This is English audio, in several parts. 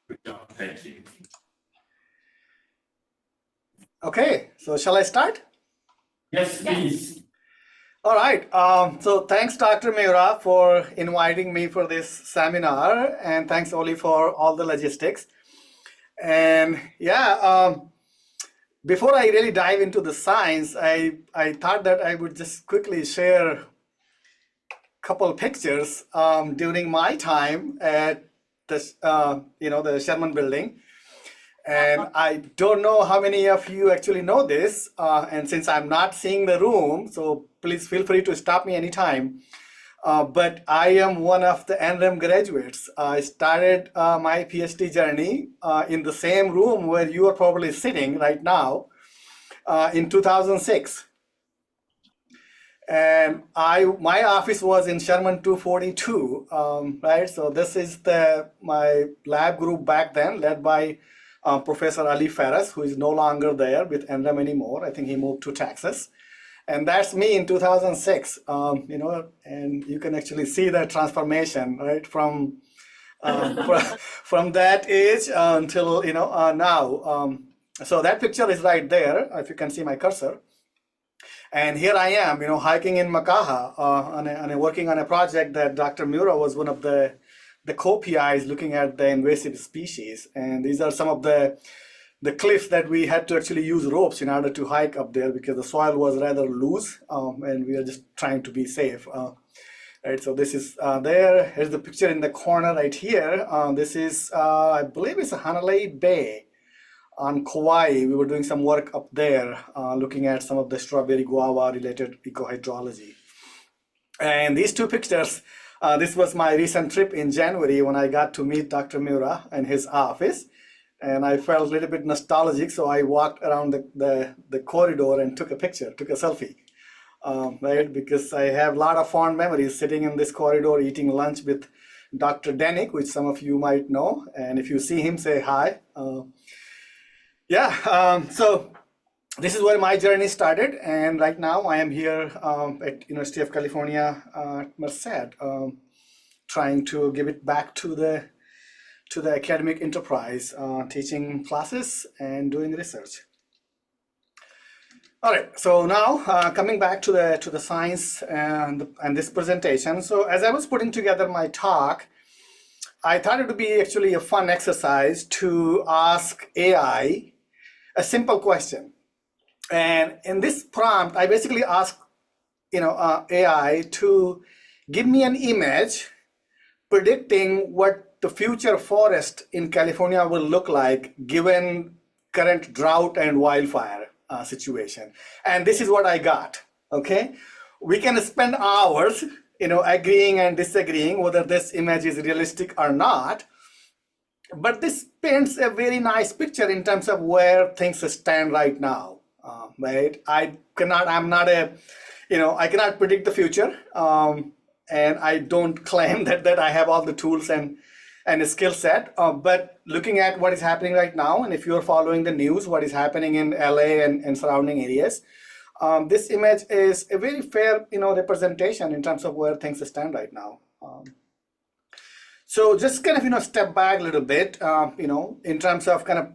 Good job. Thank you. Okay, so shall I start? Yes, please. All right. So thanks, Dr. Miura, for inviting me for this seminar, and thanks, Oli, for all the logistics. And yeah, before I really dive into the science, I thought that I would just quickly share a couple pictures during my time at this, the Sherman Building. And I don't know how many of you actually know this. And since I'm not seeing the room, so please feel free to stop me anytime. But I am one of the NREM graduates. I started my PhD journey in the same room where you are probably sitting right now in 2006. And my office was in Sherman 242, right? So this is my lab group back then, led by Professor Ali Ferris, who is no longer there with NREM anymore. I think he moved to Texas. And that's me in 2006, and you can actually see that transformation, right, from that age until, now. So that picture is right there, if you can see my cursor. And here I am, hiking in Makaha, working on a project that Dr. Miura was one of the co-PIs looking at the invasive species. And these are some of the cliffs that we had to actually use ropes in order to hike up there because the soil was rather loose, and we are just trying to be safe. Right, so this is there. Here's the picture in the corner right here. This is, I believe it's a Hanalei Bay on Kauai. We were doing some work up there, looking at some of the strawberry guava related eco-hydrology. And these two pictures, this was my recent trip in January when I got to meet Dr. Miura in his office. And I felt a little bit nostalgic, so I walked around the corridor and took a picture, took a selfie, right? Because I have a lot of fond memories sitting in this corridor eating lunch with Dr. Denick, which some of you might know. And if you see him, say hi. So this is where my journey started. And right now I am here at University of California at Merced, trying to give it back to the academic enterprise, teaching classes and doing research. All right, so now coming back to the science and this presentation. So as I was putting together my talk, I thought it would be actually a fun exercise to ask AI a simple question. And in this prompt, I basically asked AI to give me an image predicting what the future forest in California will look like given current drought and wildfire situation. And this is what I got, okay? We can spend hours, agreeing and disagreeing whether this image is realistic or not. But this paints a very nice picture in terms of where things stand right now, right? I cannot predict the future. And I don't claim that I have all the tools and a skill set, but looking at what is happening right now, and if you're following the news, what is happening in LA and surrounding areas, this image is a very fair, representation in terms of where things stand right now. So just kind of, step back a little bit, in terms of kind of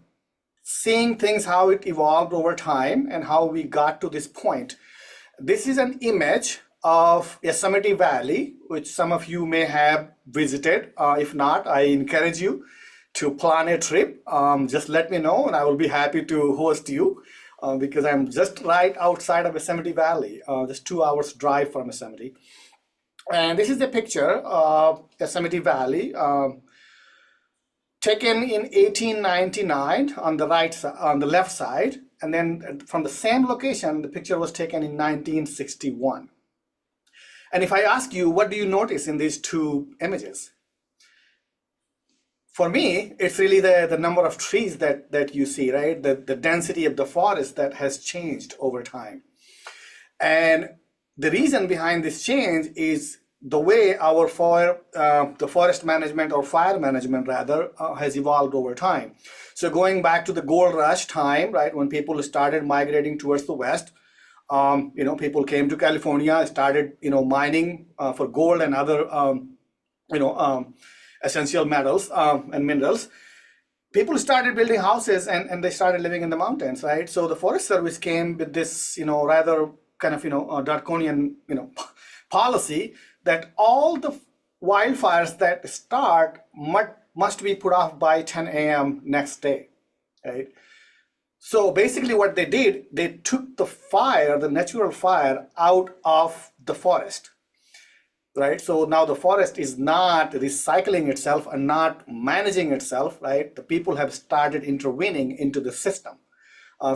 seeing things, how it evolved over time and how we got to this point. This is an image of Yosemite Valley, which some of you may have visited. If not, I encourage you to plan a trip. Just let me know and I will be happy to host you because I'm just right outside of Yosemite Valley, just 2 hours drive from Yosemite. And this is a picture of Yosemite Valley taken in 1899 on the left side. And then from the same location, the picture was taken in 1961. And if I ask you, what do you notice in these two images? For me, it's really the number of trees that you see, right? The density of the forest that has changed over time. And the reason behind this change is the way our the forest management or fire management rather has evolved over time. So going back to the gold rush time, right, when people started migrating towards the west, people came to California, started, mining for gold and other, essential metals and minerals. people started building houses and they started living in the mountains, right? So the Forest Service came with this, rather kind of, draconian, policy that all the wildfires that start must be put off by 10 a.m. next day, right? So basically what they did, they took the fire, the natural fire, out of the forest, right? So now the forest is not recycling itself and not managing itself, right? The people have started intervening into the system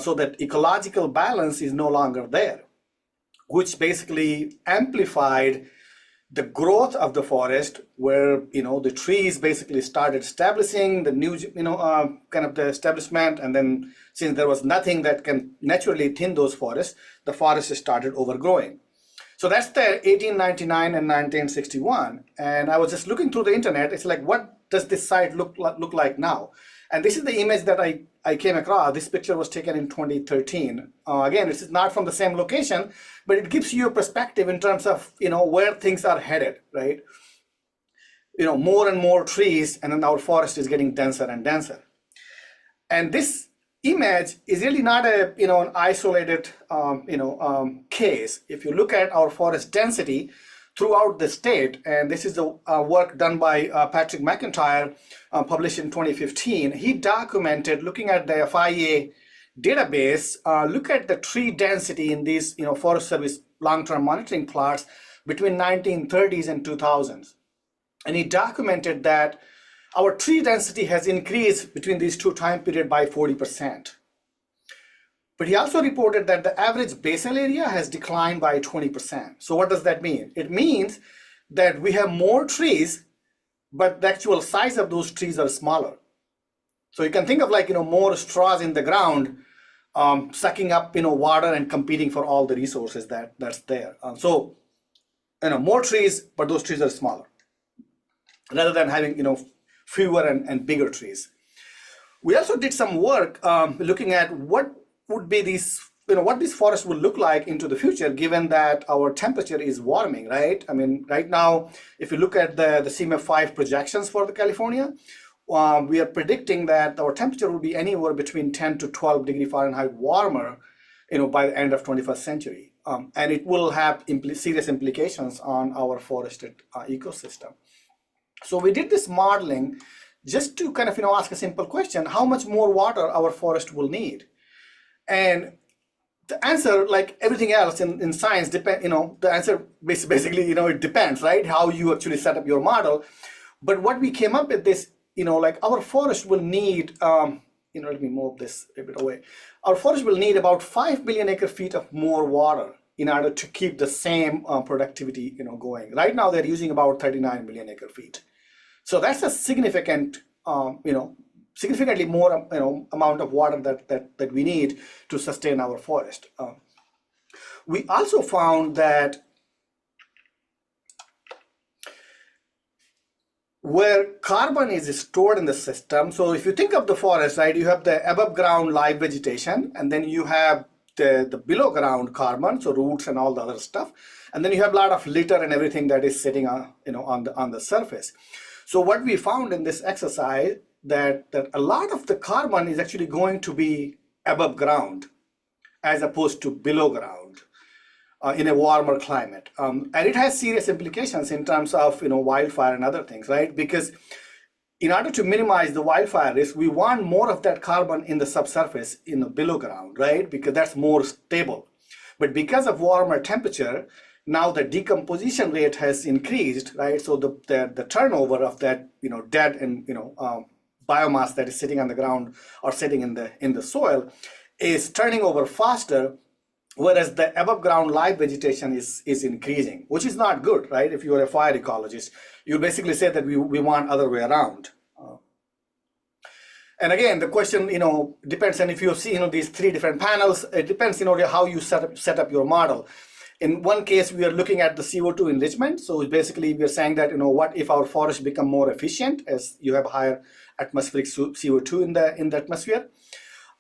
so that ecological balance is no longer there, which basically amplified the growth of the forest, where the trees basically started establishing the new kind of the establishment, and then since there was nothing that can naturally thin those forests, the forest started overgrowing. So that's the 1899 and 1961, and I was just looking through the internet. It's like, what does this site look like now? And this is the image that I came across. This picture was taken in 2013. Again, it's not from the same location, but it gives you a perspective in terms of where things are headed, right? More and more trees, and then our forest is getting denser and denser. And this image is really not an isolated case. If you look at our forest density throughout the state, and this is the work done by Patrick McIntyre, published in 2015. He documented, looking at the FIA database, look at the tree density in these Forest Service long-term monitoring plots between 1930s and 2000s. And he documented that our tree density has increased between these two time periods by 40%. But he also reported that the average basal area has declined by 20%. So what does that mean? It means that we have more trees, but the actual size of those trees are smaller. So you can think of like, more straws in the ground, sucking up, water and competing for all the resources that's there. So, more trees, but those trees are smaller, rather than having, fewer and bigger trees. We also did some work looking at what would be these, what these forests will look like into the future, given that our temperature is warming, right? I mean, right now, if you look at the CMF5 projections for the California, we are predicting that our temperature will be anywhere between 10 to 12 degree Fahrenheit warmer, by the end of 21st century. And it will have serious implications on our forested ecosystem. So we did this modeling just to kind of, ask a simple question: how much more water our forest will need? And the answer, like everything else in science, the answer basically, it depends, right? How you actually set up your model. But what we came up with this, like our forest will need, let me move this a bit away. Our forest will need about 5 billion acre feet of more water in order to keep the same productivity, going. Right now, they're using about 39 billion acre feet. So that's a significant, significantly more, amount of water that we need to sustain our forest. We also found that where carbon is stored in the system, so if you think of the forest, right, you have the above ground live vegetation, and then you have the below ground carbon, so roots and all the other stuff, and then you have a lot of litter and everything that is sitting on, on the surface. So what we found in this exercise, that a lot of the carbon is actually going to be above ground as opposed to below ground in a warmer climate. And it has serious implications in terms of wildfire and other things, right? Because in order to minimize the wildfire risk, we want more of that carbon in the subsurface, in the below ground, right? Because that's more stable. But because of warmer temperature, now the decomposition rate has increased, right? So the turnover of that dead and biomass that is sitting on the ground or sitting in the soil is turning over faster, whereas the above ground live vegetation is increasing, which is not good, right? If you're a fire ecologist, you basically say that we want other way around. And again, the question, depends, and if you see, these three different panels, it depends, how you set up your model. In one case, we are looking at the CO2 enrichment. So basically, we are saying that, what if our forests become more efficient as you have higher atmospheric CO2 in the atmosphere?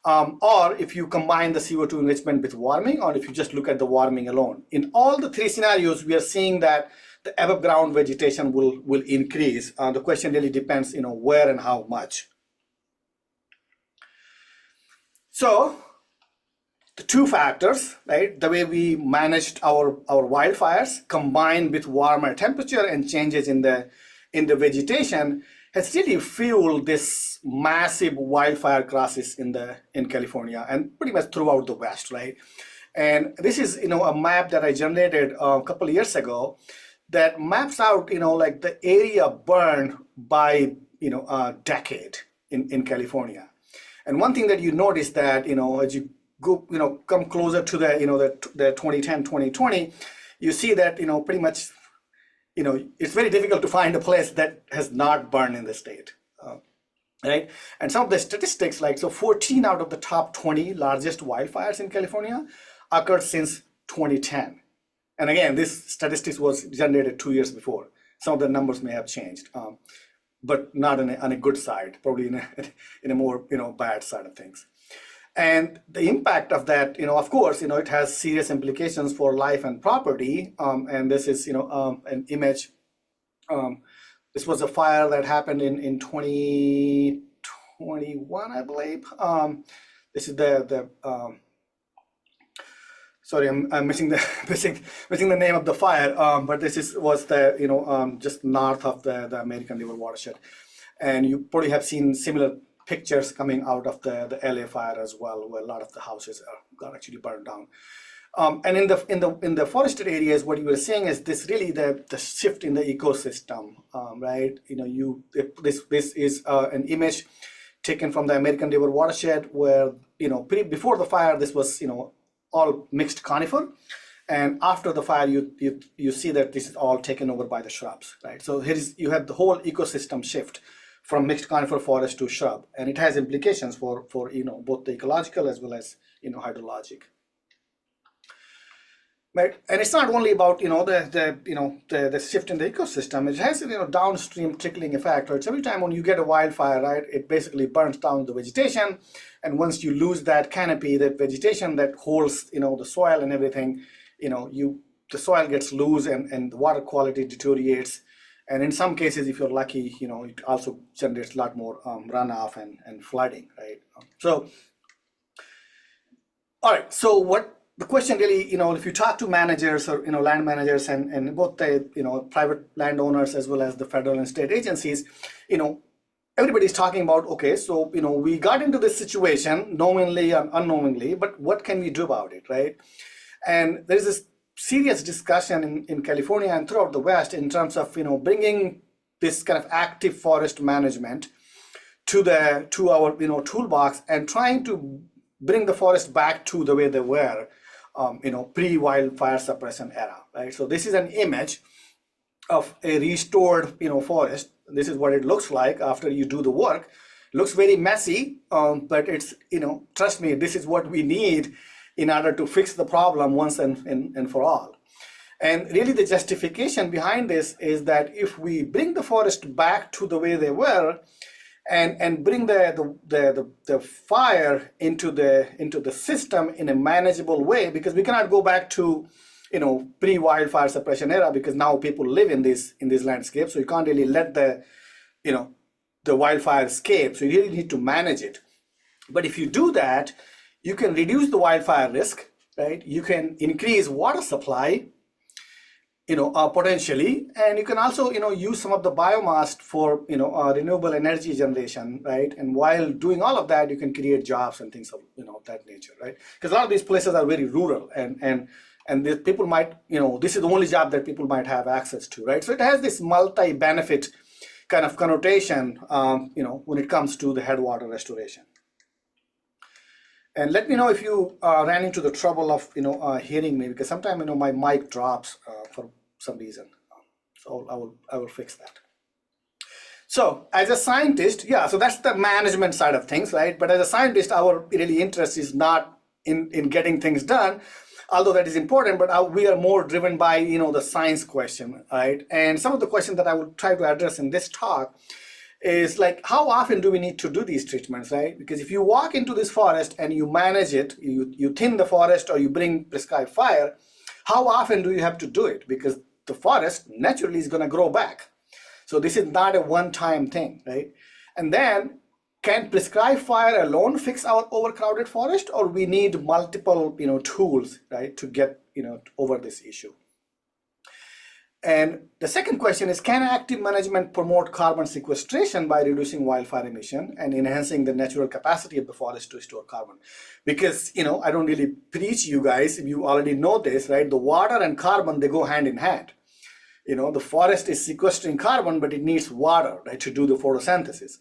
Or if you combine the CO2 enrichment with warming, or if you just look at the warming alone. In all the three scenarios, we are seeing that the above ground vegetation will increase. The question really depends, where and how much. So the two factors, right? The way we managed our wildfires combined with warmer temperature and changes in the vegetation has really fueled this massive wildfire crisis in California and pretty much throughout the West, right? And this is a map that I generated a couple of years ago that maps out like the area burned by a decade in California. And one thing that you notice that as you go come closer to the 2010 2020, you see that pretty much it's very difficult to find a place that has not burned in the state, right? And some of the statistics, like 14 out of the top 20 largest wildfires in California occurred since 2010. And again, this statistics was generated 2 years before. Some of the numbers may have changed, but not on a good side, probably in a more bad side of things. And the impact of that, of course, it has serious implications for life and property. And this is, an image. This was a fire that happened in 2021, I believe. This is sorry, I'm missing the missing the name of the fire. But this was the just north of the American River watershed, and you probably have seen similar pictures coming out of the LA fire as well, where a lot of the houses got actually burned down. And in the forested areas, what you were saying is this really the shift in the ecosystem, right? This is an image taken from the American River watershed, where before the fire this was all mixed conifer, and after the fire you see that this is all taken over by the shrubs, right? So you have the whole ecosystem shift from mixed conifer forest to shrub, and it has implications for both the ecological as well as hydrologic. Right? And it's not only about the shift in the ecosystem. It has downstream trickling effect. Right? So every time when you get a wildfire, right, it basically burns down the vegetation, and once you lose that canopy, that vegetation that holds the soil and everything, the soil gets loose and the water quality deteriorates. And in some cases, if you're lucky, it also generates a lot more runoff and flooding, right? So, all right. So what the question really, if you talk to managers or land managers and both the private landowners as well as the federal and state agencies, everybody's talking about, okay, so we got into this situation knowingly and unknowingly, but what can we do about it, right? And there's this serious discussion in California and throughout the West in terms of bringing this kind of active forest management to our toolbox and trying to bring the forest back to the way they were pre-wildfire suppression era, right? So this is an image of a restored forest. This is what it looks like after you do the work. It looks very messy, but it's trust me, this is what we need in order to fix the problem once and for all. And really the justification behind this is that if we bring the forest back to the way they were and bring the fire into the system in a manageable way, because we cannot go back to pre-wildfire suppression era, because now people live in this landscape, so you can't really let the wildfire escape. So you really need to manage it. But if you do that, you can reduce the wildfire risk, right? You can increase water supply, potentially, and you can also, use some of the biomass for, renewable energy generation, right? And while doing all of that, you can create jobs and things of, that nature, right? Because a lot of these places are very rural, and the people might, this is the only job that people might have access to, right? So it has this multi-benefit kind of connotation, when it comes to the headwater restoration. And let me know if you ran into the trouble of hearing me, because sometimes my mic drops for some reason. So I will fix that. So as a scientist, so that's the management side of things, right? But as a scientist, our really interest is not in getting things done, although that is important. But we are more driven by the science question, right? And some of the questions that I will try to address in this talk is like, how often do we need to do these treatments, right? Because if you walk into this forest and you manage it, you thin the forest or you bring prescribed fire, how often do you have to do it? Because the forest naturally is going to grow back. So this is not a one-time thing, right? And then can prescribed fire alone fix our overcrowded forest, or we need multiple, tools, right, to get, over this issue? And the second question is, can active management promote carbon sequestration by reducing wildfire emission and enhancing the natural capacity of the forest to store carbon? Because, I don't really preach you guys, if you already know this, right? The water and carbon, they go hand in hand. The forest is sequestering carbon, but it needs water, right, to do the photosynthesis,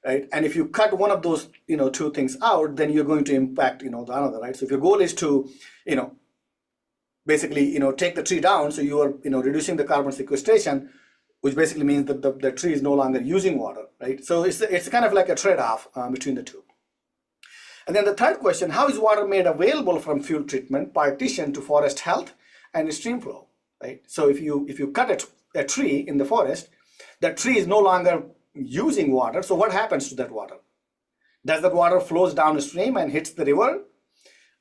right? And if you cut one of those, two things out, then you're going to impact, the another, right? So if your goal is to, basically, take the tree down, so you are, reducing the carbon sequestration, which basically means that the tree is no longer using water, right? So it's kind of like a trade-off between the two. And then the third question, how is water made available from fuel treatment partitioned to forest health and stream flow, right? So if you cut a tree in the forest, that tree is no longer using water, so what happens to that water? Does that water flows downstream and hits the river?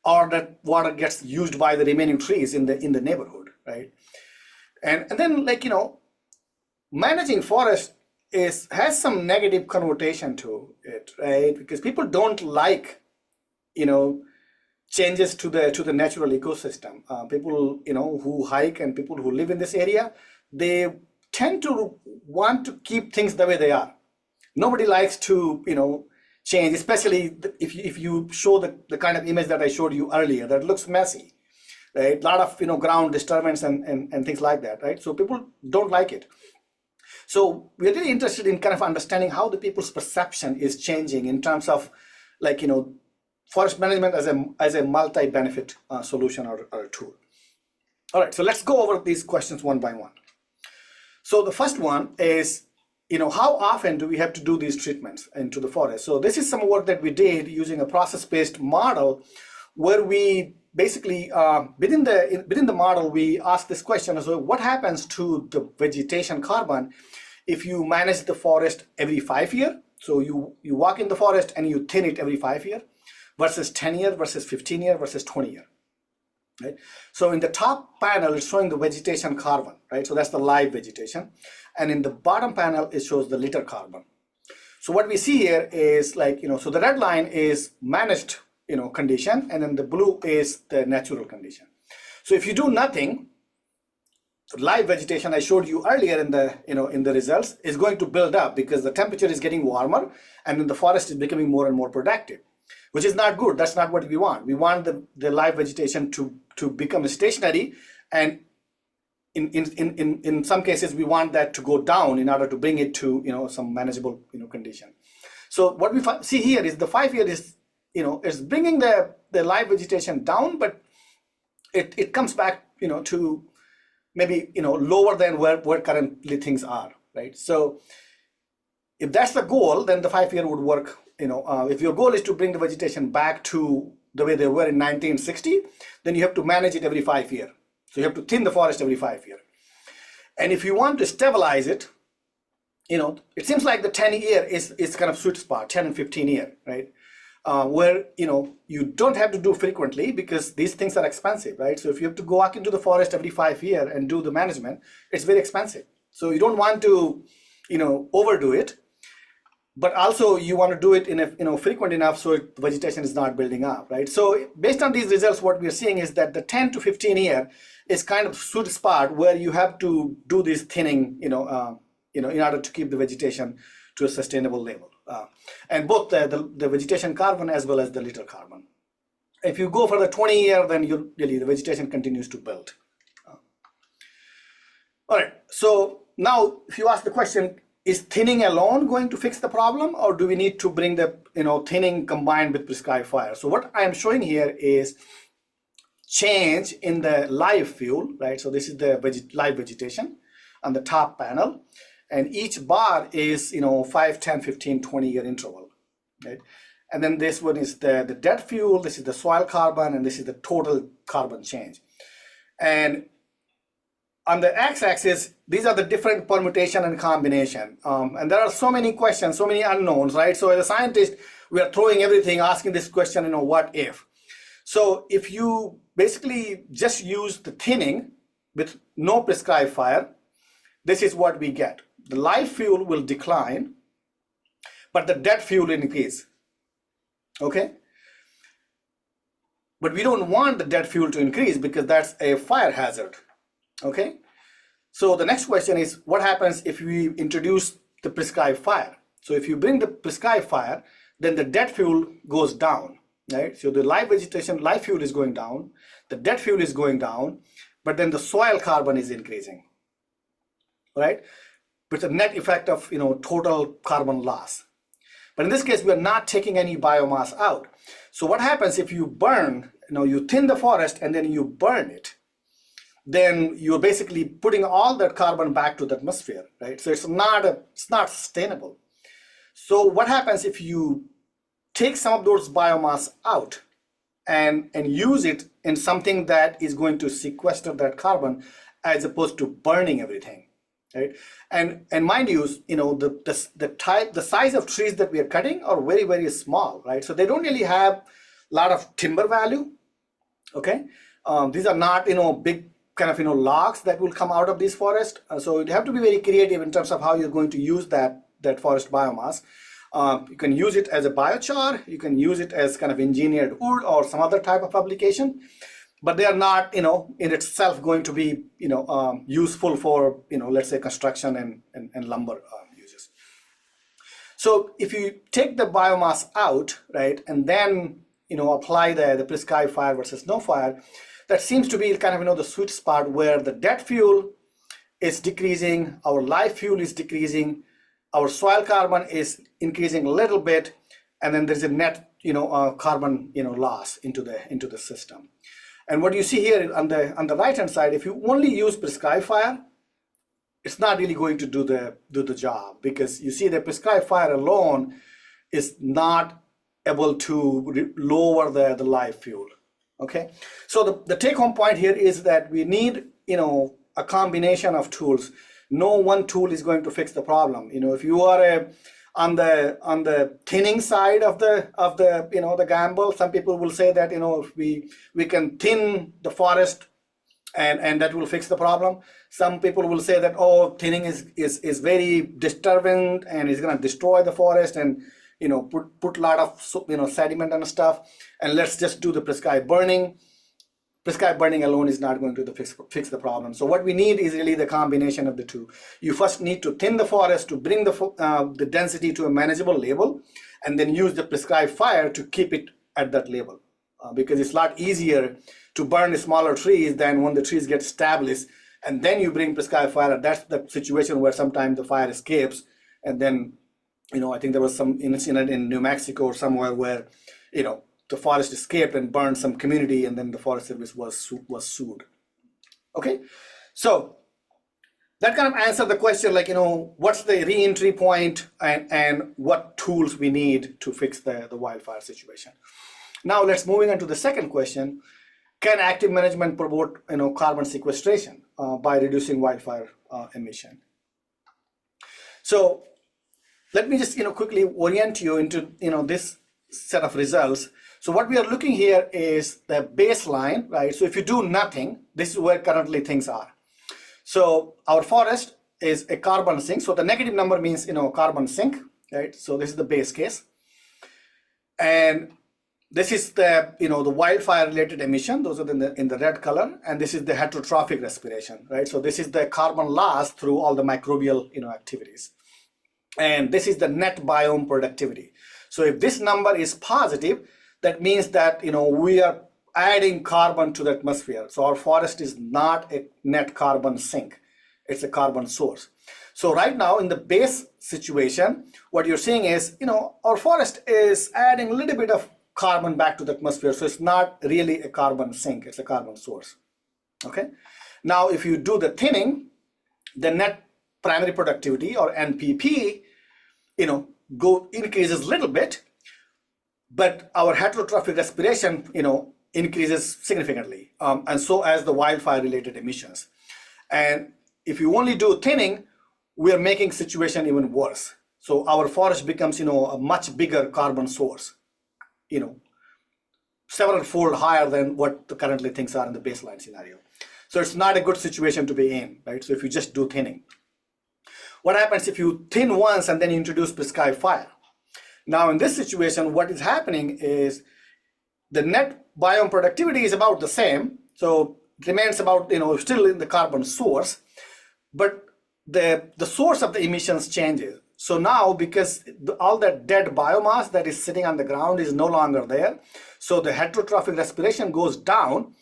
Or that water gets used by the remaining trees in the neighborhood, right? And then, managing forest has some negative connotation to it, right? Because people don't like, changes to the natural ecosystem. People, who hike and people who live in this area, they tend to want to keep things the way they are. Nobody likes to, change, especially if you show the kind of image that I showed you earlier, that looks messy, right? A lot of ground disturbance and things like that, right? So people don't like it. So we're really interested in kind of understanding how the people's perception is changing in terms of forest management as a multi-benefit solution or a tool. All right, so let's go over these questions one by one. So the first one is, how often do we have to do these treatments into the forest? So this is some work that we did using a process-based model, where we basically, within the model, we asked this question: so what happens to the vegetation carbon if you manage the forest every 5 years? So you walk in the forest and you thin it every 5 years, versus 10 years, versus 15 years, versus 20 years. Right? So in the top panel, it's showing the vegetation carbon, right? So that's the live vegetation. And in the bottom panel, it shows the litter carbon. So what we see here is so the red line is managed, condition, and then the blue is the natural condition. So if you do nothing, the live vegetation I showed you earlier in the results is going to build up because the temperature is getting warmer, and then the forest is becoming more and more productive, which is not good. That's not what we want. We want the live vegetation to become stationary, and in some cases we want that to go down in order to bring it to some manageable condition. So what we see here is the 5 year is is bringing the live vegetation down, but it comes back to maybe lower than where currently things are, right? So if that's the goal, then the 5 year would work. If your goal is to bring the vegetation back to the way they were in 1960, then you have to manage it every 5 years. So you have to thin the forest every 5 years. And if you want to stabilize it, it seems like the 10 year is kind of sweet spot, 10 and 15 year, right? Where, you don't have to do frequently because these things are expensive, right? So if you have to go walk into the forest every 5 years and do the management, it's very expensive. So you don't want to, overdo it. But also you want to do it in a frequent enough so the vegetation is not building up, right? So based on these results, what we're seeing is that the 10 to 15 year is kind of sweet spot where you have to do this thinning, in order to keep the vegetation to a sustainable level, and both the vegetation carbon as well as the litter carbon. If you go for the 20 year, then the vegetation continues to build. All right. So now, if you ask the question, is thinning alone going to fix the problem, or do we need to bring the thinning combined with prescribed fire? So what I am showing here is change in the live fuel, right? So this is the live vegetation on the top panel, and each bar is 5, 10, 15, 20 year interval, right? And then this one is the dead fuel, this is the soil carbon, and this is the total carbon change. And on the x-axis, these are the different permutation and combination. And there are so many questions, so many unknowns, right? So as a scientist, we are throwing everything, asking this question, what if? So if you basically just use the thinning with no prescribed fire, this is what we get. The live fuel will decline, but the dead fuel increase. Okay? But we don't want the dead fuel to increase because that's a fire hazard. Okay? So the next question is, what happens if we introduce the prescribed fire? So if you bring the prescribed fire, then the dead fuel goes down, right? So the live vegetation, live fuel is going down, the dead fuel is going down, but then the soil carbon is increasing, right? With the net effect of, total carbon loss. But in this case, we are not taking any biomass out. So what happens if you burn, you thin the forest and then you burn it, then you're basically putting all that carbon back to the atmosphere, right? So it's not sustainable. So what happens if you take some of those biomass out and use it in something that is going to sequester that carbon as opposed to burning everything, right? And mind you, the size of trees that we are cutting are very, very small, right? So they don't really have a lot of timber value, okay? These are not, big kind of, logs that will come out of this forest. So you have to be very creative in terms of how you're going to use that forest biomass. You can use it as a biochar, you can use it as kind of engineered wood or some other type of application, but they are not, in itself going to be, useful for, let's say construction and lumber uses. So if you take the biomass out, right, and then, apply the prescribed fire versus no fire, that seems to be kind of, the sweet spot where the dead fuel is decreasing, our live fuel is decreasing, our soil carbon is increasing a little bit, and then there's a net, carbon, loss into the system. And what you see here on the right hand side, if you only use prescribed fire, it's not really going to do the job, because you see the prescribed fire alone is not able to lower the live fuel. Okay, so the take-home point here is that we need, a combination of tools. No one tool is going to fix the problem. If you are on the thinning side of the gamble, some people will say that if we can thin the forest and that will fix the problem. Some people will say that thinning is very disturbing and is going to destroy the forest and put a lot of sediment and stuff, and let's just do the prescribed burning. Prescribed burning alone is not going to fix the problem. So what we need is really the combination of the two. You first need to thin the forest to bring the density to a manageable level, and then use the prescribed fire to keep it at that level, because it's a lot easier to burn smaller trees than when the trees get established and then you bring prescribed fire. That's the situation where sometimes the fire escapes, and then I think there was some incident in New Mexico or somewhere where the forest escaped and burned some community, and then the Forest Service was sued. Okay, so that kind of answered the question, like, what's the re-entry point and what tools we need to fix the wildfire situation. Now let's moving on to the second question. Can active management promote carbon sequestration by reducing wildfire emission? So let me just quickly orient you into this set of results. So what we are looking here is the baseline, right? So if you do nothing, this is where currently things are. So our forest is a carbon sink. So the negative number means carbon sink, right? So this is the base case, and this is the the wildfire related emission. Those are in the red color, and this is the heterotrophic respiration, right? So this is the carbon loss through all the microbial activities, and this is the net biome productivity. So if this number is positive, that means that we are adding carbon to the atmosphere. So our forest is not a net carbon sink, it's a carbon source. So right now in the base situation, what you're seeing is our forest is adding a little bit of carbon back to the atmosphere. So it's not really a carbon sink, it's a carbon source. Okay, now if you do the thinning, the net primary productivity, or NPP, increases a little bit, but our heterotrophic respiration increases significantly, and so as the wildfire related emissions. And if you only do thinning, we are making situation even worse. So our forest becomes a much bigger carbon source, several fold higher than what the currently things are in the baseline scenario. So it's not a good situation to be in, right? So if you just do thinning, what happens if you thin once and then you introduce prescribed fire? Now in this situation, what is happening is the net biome productivity is about the same, so it remains about, still in the carbon source, but the source of the emissions changes. So now, because all that dead biomass that is sitting on the ground is no longer there, so the heterotrophic respiration goes down,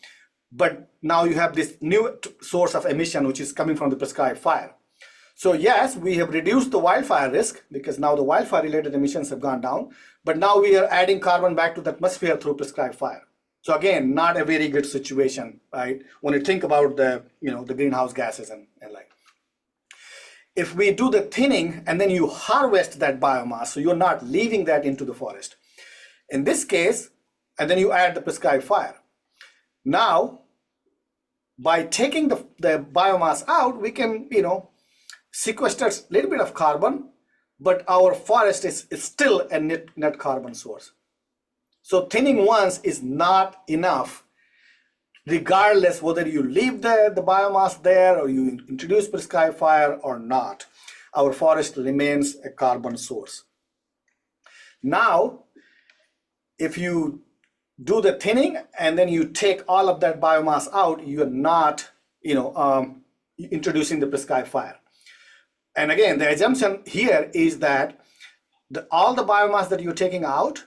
but now you have this new source of emission which is coming from the prescribed fire. So yes, we have reduced the wildfire risk because now the wildfire related emissions have gone down, but now we are adding carbon back to the atmosphere through prescribed fire. So again, not a very good situation, right? When you think about the greenhouse gases and like. If we do the thinning and then you harvest that biomass, so you're not leaving that into the forest. In this case, and then you add the prescribed fire. Now, by taking the biomass out, we can, sequester a little bit of carbon, but our forest is still a net carbon source. So thinning once is not enough, regardless whether you leave the biomass there or you introduce prescribed fire or not. Our forest remains a carbon source. Now, if you do the thinning and then you take all of that biomass out, you are not, introducing the prescribed fire. And again, the assumption here is that all the biomass that you're taking out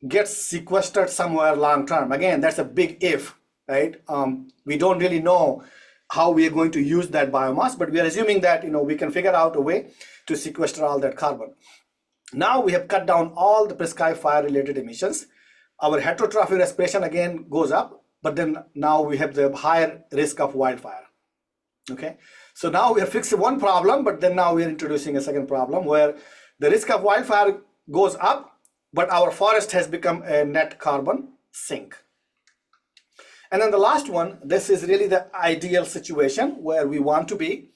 gets sequestered somewhere long term. Again, that's a big if, right? We don't really know how we are going to use that biomass, but we are assuming that we can figure out a way to sequester all that carbon. Now we have cut down all the prescribed fire related emissions. Our heterotrophic respiration again goes up, but then now we have the higher risk of wildfire. Okay, so now we have fixed one problem, but then now we are introducing a second problem where the risk of wildfire goes up, but our forest has become a net carbon sink. And then the last one, this is really the ideal situation where we want to be,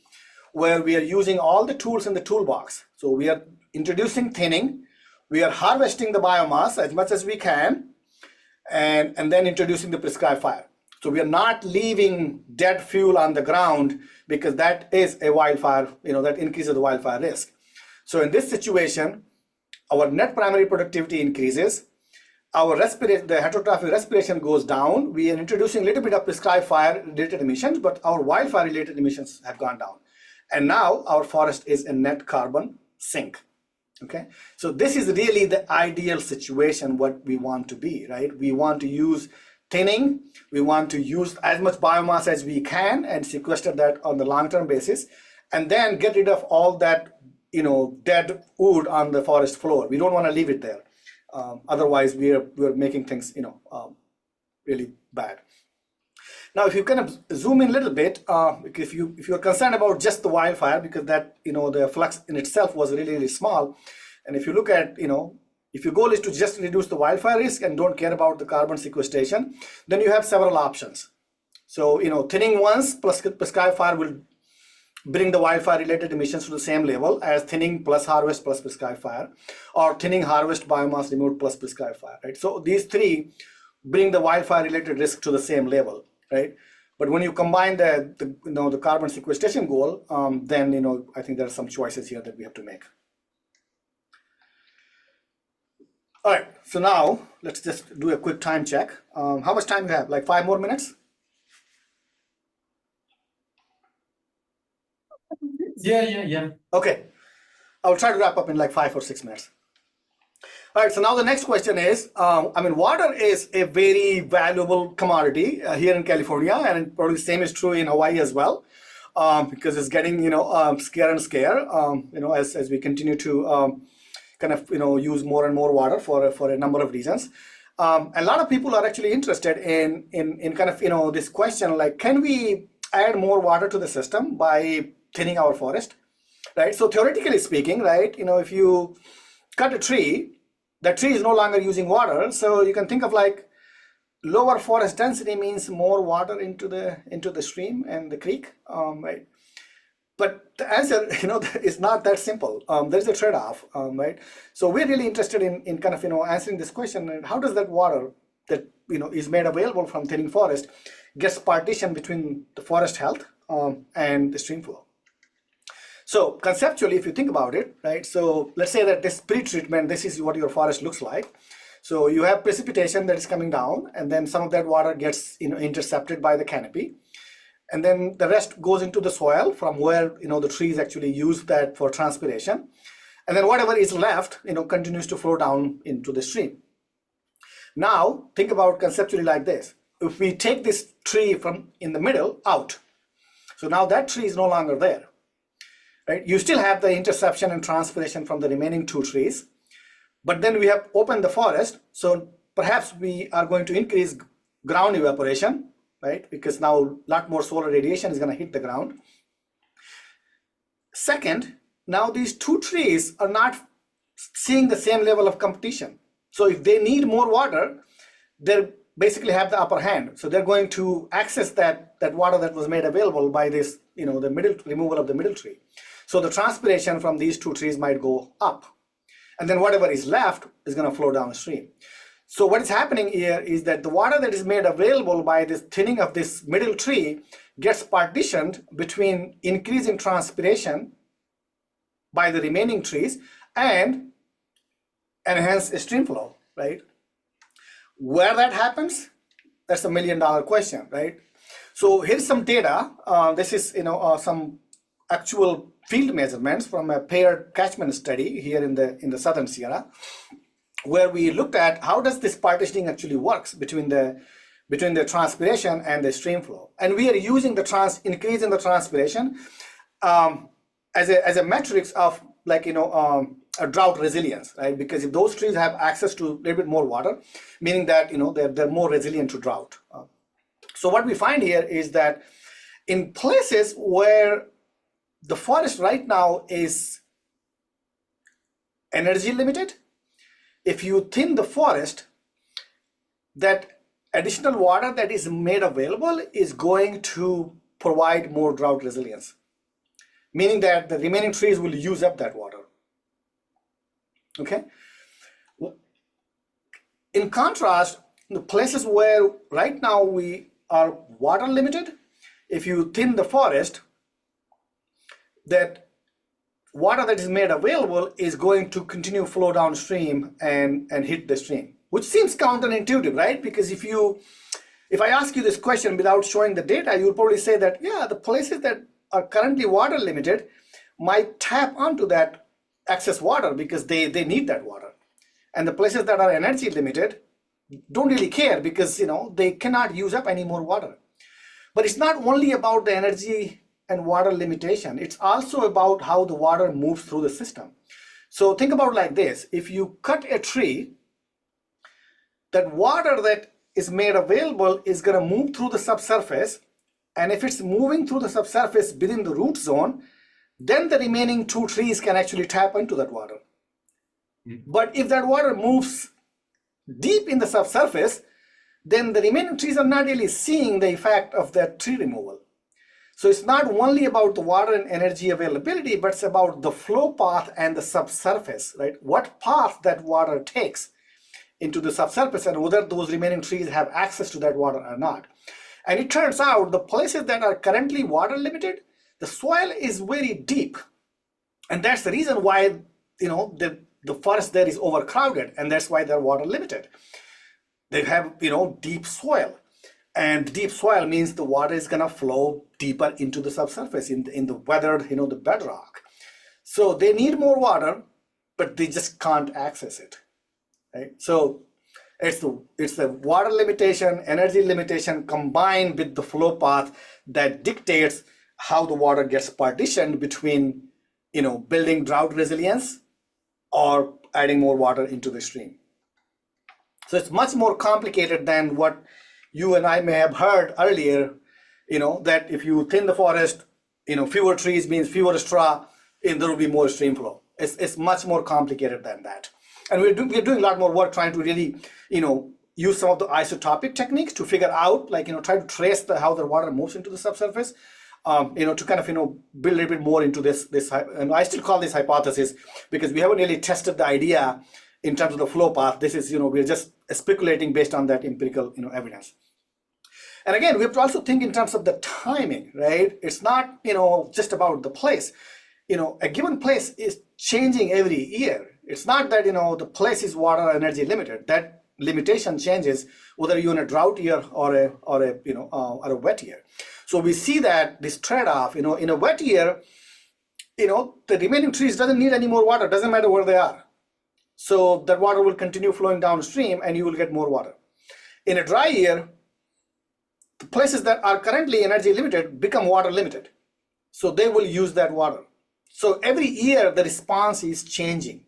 where we are using all the tools in the toolbox. So we are introducing thinning, we are harvesting the biomass as much as we can, and then introducing the prescribed fire. So we are not leaving dead fuel on the ground because that is a wildfire, that increases the wildfire risk. So in this situation, our net primary productivity increases, the heterotrophic respiration goes down, we are introducing a little bit of prescribed fire related emissions, but our wildfire related emissions have gone down. And now our forest is a net carbon sink. Okay, so this is really the ideal situation what we want to be, right? We want to use thinning, we want to use as much biomass as we can and sequester that on the long-term basis, and then get rid of all that dead wood on the forest floor. We don't want to leave it there. Otherwise we're making things really bad. Now if you kind of zoom in a little bit, if you're concerned about just the wildfire, because that the flux in itself was really small, and if you look at if your goal is to just reduce the wildfire risk and don't care about the carbon sequestration, then you have several options. So thinning once plus prescribed fire will bring the wildfire related emissions to the same level as thinning plus harvest plus prescribed fire, or thinning, harvest, biomass removed plus prescribed fire, right? So these three bring the wildfire related risk to the same level, right? But when you combine the carbon sequestration goal, then I think there are some choices here that we have to make. All right, so now let's just do a quick time check. How much time you have? Like 5 more minutes? Yeah. Okay, I'll try to wrap up in like 5 or 6 minutes. All right, so now the next question is, water is a very valuable commodity here in California, and probably the same is true in Hawaii as well, because it's getting, scarce and scarce, as we continue to use more and more water for a number of reasons. A lot of people are actually interested in kind of, this question, like, can we add more water to the system by thinning our forest, right? So theoretically speaking, right, if you cut a tree, that tree is no longer using water, so you can think of like lower forest density means more water into the stream and the creek, right? But the answer, is not that simple. There's a trade-off, right? So we're really interested in kind of, answering this question, and how does that water that, is made available from thinning forest gets partitioned between the forest health and the stream flow. So conceptually, if you think about it, right? So let's say that this pre-treatment, this is what your forest looks like. So you have precipitation that is coming down, and then some of that water gets intercepted by the canopy, and then the rest goes into the soil from where the trees actually use that for transpiration, and then whatever is left continues to flow down into the stream. Now think about conceptually like this: if we take this tree from in the middle out, so now that tree is no longer there, right? You still have the interception and transpiration from the remaining two trees. But then we have opened the forest, so perhaps we are going to increase ground evaporation, right? Because now a lot more solar radiation is going to hit the ground. Second, now these two trees are not seeing the same level of competition. So if they need more water, they basically have the upper hand. So they're going to access that water that was made available by this, the middle removal of the middle tree. So the transpiration from these two trees might go up. And then whatever is left is going to flow downstream. So what is happening here is that the water that is made available by this thinning of this middle tree gets partitioned between increasing transpiration by the remaining trees and enhanced stream flow, right? Where that happens, that's $1 million question, right? So here's some data. This is some actual field measurements from a paired catchment study here in the Southern Sierra, where we looked at how does this partitioning actually works between the transpiration and the stream flow. And we are using the increase in the transpiration as a metrics of a drought resilience, right? Because if those trees have access to a little bit more water, meaning that they're more resilient to drought. So what we find here is that in places where the forest right now is energy limited, if you thin the forest, that additional water that is made available is going to provide more drought resilience, meaning that the remaining trees will use up that water. Okay. In contrast, the places where right now we are water limited, if you thin the forest, that water that is made available is going to continue flow downstream and hit the stream, which seems counterintuitive, right? Because if I ask you this question without showing the data, you'll probably say that, yeah, the places that are currently water limited might tap onto that excess water because they need that water. And the places that are energy limited don't really care because they cannot use up any more water. But it's not only about the energy and water limitation, it's also about how the water moves through the system. So think about it like this: if you cut a tree, that water that is made available is going to move through the subsurface, and if it's moving through the subsurface within the root zone, then the remaining two trees can actually tap into that water. But if that water moves deep in the subsurface, then the remaining trees are not really seeing the effect of that tree removal. So it's not only about the water and energy availability, but it's about the flow path and the subsurface, right? What path that water takes into the subsurface and whether those remaining trees have access to that water or not. And it turns out the places that are currently water limited, the soil is very deep. And that's the reason why, the forest there is overcrowded, and that's why they're water limited. They have, deep soil. And deep soil means the water is going to flow deeper into the subsurface in the weathered, the bedrock. So they need more water, but they just can't access it, right? So it's the water limitation, energy limitation combined with the flow path that dictates how the water gets partitioned between, building drought resilience or adding more water into the stream. So it's much more complicated than what you and I may have heard earlier, that if you thin the forest, fewer trees means fewer straw, and there will be more stream flow. It's much more complicated than that. And we're doing a lot more work trying to really, use some of the isotopic techniques to figure out, try to trace how the water moves into the subsurface, to kind of, build a little bit more into this, and I still call this hypothesis because we haven't really tested the idea in terms of the flow path. This is, we're just speculating based on that empirical, evidence. And again, we have to also think in terms of the timing, right? It's not, just about the place. a given place is changing every year. It's not that, the place is water energy limited. That limitation changes whether you're in a drought year or a wet year. So we see that this trade-off, in a wet year, the remaining trees doesn't need any more water, doesn't matter where they are. So that water will continue flowing downstream and you will get more water. In a dry year, the places that are currently energy limited become water limited. So they will use that water. So every year the response is changing.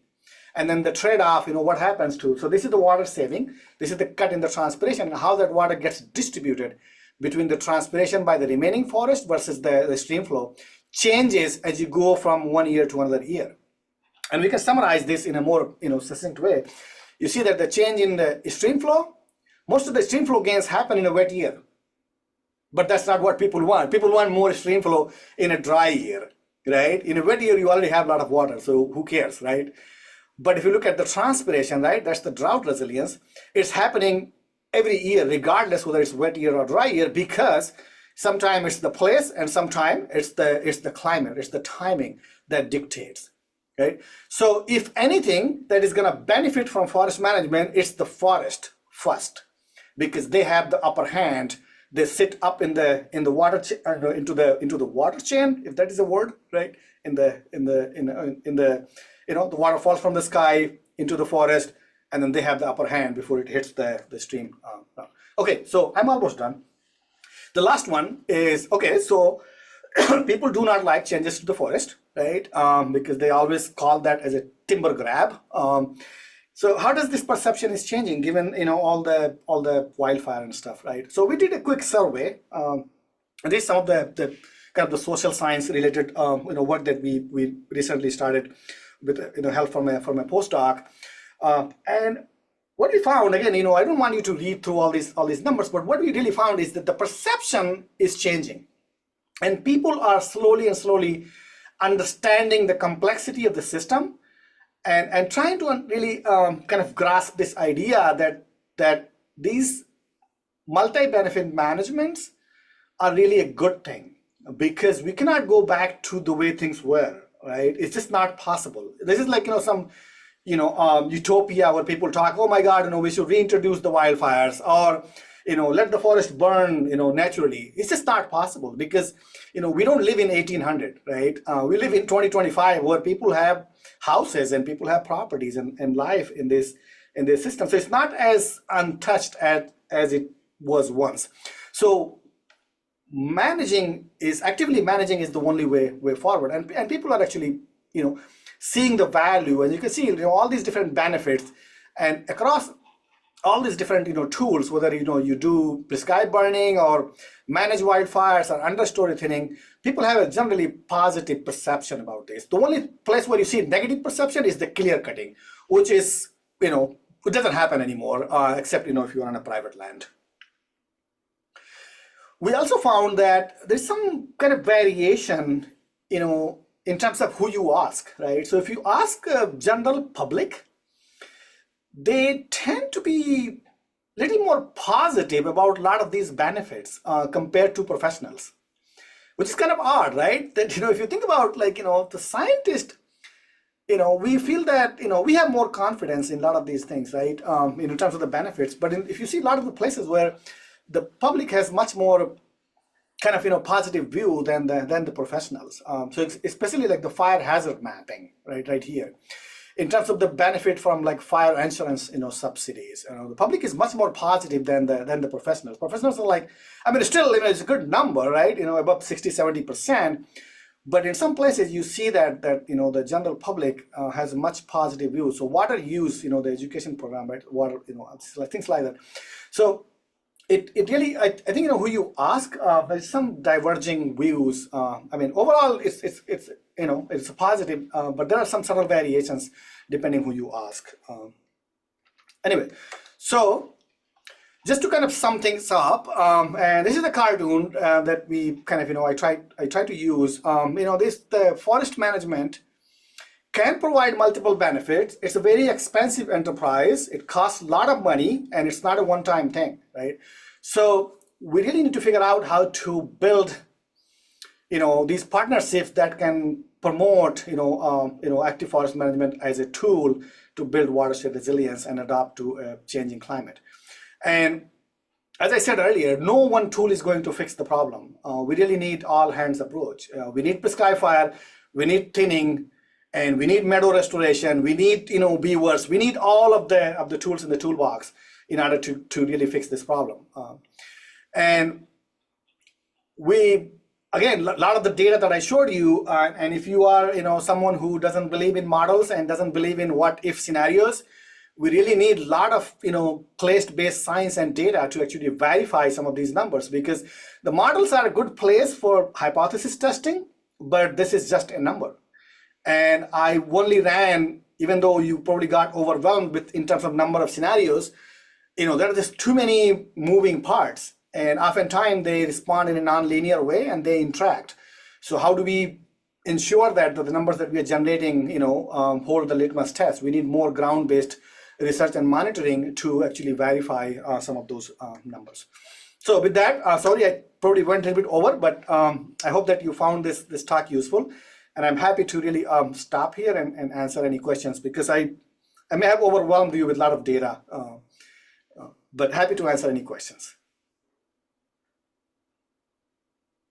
And then the trade-off, what happens to, so this is the water saving, this is the cut in the transpiration, and how that water gets distributed between the transpiration by the remaining forest versus the stream flow changes as you go from one year to another year. And we can summarize this in a more succinct way. You see that the change in the stream flow, most of the stream flow gains happen in a wet year. But that's not what people want. People want more stream flow in a dry year, right? In a wet year, you already have a lot of water, so who cares, right? But if you look at the transpiration, right, that's the drought resilience, it's happening every year, regardless whether it's wet year or dry year, because sometimes it's the place and sometimes it's the climate, it's the timing that dictates, right? So if anything that is going to benefit from forest management, it's the forest first, because they have the upper hand. They sit up in the water into the water chain, if that is a word, right? The water falls from the sky into the forest, and then they have the upper hand before it hits the stream. Okay, so I'm almost done. The last one is, okay, so people do not like changes to the forest, right? Because they always call that as a timber grab. So how does this perception is changing given all the wildfire and stuff, right? So we did a quick survey. This is some of the kind of the social science related work that we recently started with help from a postdoc. And what we found, again, I don't want you to read through all these numbers, but what we really found is that the perception is changing, and people are slowly understanding the complexity of the system, and trying to really kind of grasp this idea that these multi-benefit managements are really a good thing, because we cannot go back to the way things were, right? It's just not possible. This is like some utopia where people talk, oh my God, we should reintroduce the wildfires, or let the forest burn naturally. It's just not possible, because we don't live in 1800, right? We live in 2025, where people have houses and people have properties and life in this system. So it's not as untouched as it was once. So actively managing is the only way forward, and people are actually seeing the value, and you can see all these different benefits, and across all these different tools, whether you do prescribed burning or manage wildfires or understory thinning, people have a generally positive perception about this. The only place where you see negative perception is the clear cutting, which is it doesn't happen anymore, except if you're on a private land. We also found that there's some kind of variation in terms of who you ask, right? So if you ask a general public, they tend to be a little more positive about a lot of these benefits compared to professionals, which is kind of odd, right? That, if you think about the scientist, we feel that, we have more confidence in a lot of these things, right? In terms of the benefits. But if you see a lot of the places where the public has much more kind of positive view than the professionals. So it's especially like the fire hazard mapping, right here. In terms of the benefit from fire insurance, subsidies, the public is much more positive than the professionals. Professionals are like, still, it's a good number, right? Above 60-70%. But in some places, you see that the general public has a much positive view. So water use, the education program, right? Water, things like that. So it really, I think who you ask, there's some diverging views. Overall, it's a positive, but there are some subtle variations depending who you ask. Anyway, so just to kind of sum things up, and this is a cartoon that we kind of I try to use. The forest management can provide multiple benefits. It's a very expensive enterprise. It costs a lot of money, and it's not a one-time thing, right? So we really need to figure out how to build, these partnerships that can promote, active forest management as a tool to build watershed resilience and adapt to a changing climate. And as I said earlier, no one tool is going to fix the problem. We really need all hands approach. We need prescribed fire, we need thinning, and we need meadow restoration. We need, beavers. We need all of the tools in the toolbox in order to really fix this problem. And again, a lot of the data that I showed you, and if you are, someone who doesn't believe in models and doesn't believe in what-if scenarios, we really need a lot of, place-based science and data to actually verify some of these numbers, because the models are a good place for hypothesis testing, but this is just a number. And I only ran, even though you probably got overwhelmed in terms of number of scenarios, there are just too many moving parts. And oftentimes they respond in a non-linear way and they interact. So how do we ensure that the numbers that we are generating, hold the litmus test? We need more ground-based research and monitoring to actually verify some of those numbers. So with that, sorry, I probably went a little bit over, but I hope that you found this talk useful. And I'm happy to really stop here and answer any questions, because I may have overwhelmed you with a lot of data, but happy to answer any questions.